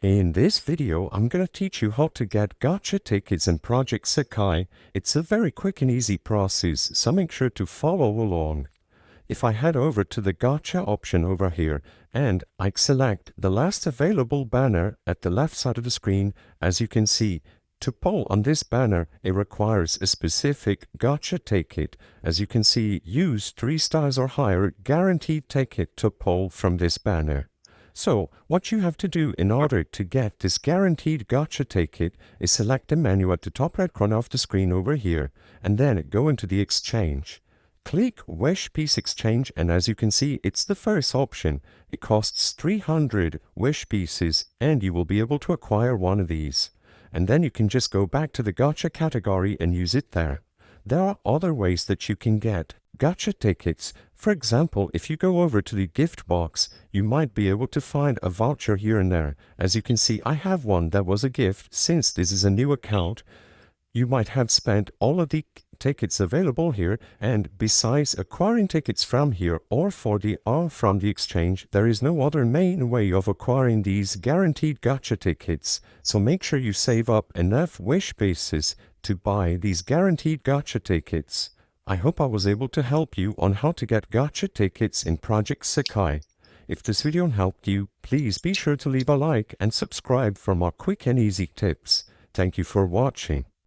In this video, I'm going to teach you how to get gacha tickets in Project Sekai. It's a very quick and easy process, so make sure to follow along. If I head over to the gacha option over here and I select the last available banner at the left side of the screen, as you can see, to pull on this banner, it requires a specific gacha ticket. As you can see, use 3 stars or higher guaranteed ticket to pull from this banner. So, what you have to do in order to get this guaranteed gacha ticket is select the menu at the top right corner of the screen over here, and then go into the exchange. Click Wish Piece Exchange, and as you can see, it's the first option. It costs 300 Wish Pieces, and you will be able to acquire one of these. And then you can just go back to the gacha category and use it there. There are other ways that you can get gacha tickets. For example, if you go over to the gift box, you might be able to find a voucher here and there. As you can see, I have one that was a gift. Since this is a new account, you might have spent all of the tickets available here, and besides acquiring tickets from here or from the exchange, there is no other main way of acquiring these guaranteed gacha tickets. So make sure you save up enough wish pieces to buy these guaranteed gacha tickets. I hope I was able to help you on how to get gacha tickets in Project Sekai. If this video helped you, please be sure to leave a like and subscribe for more quick and easy tips. Thank you for watching.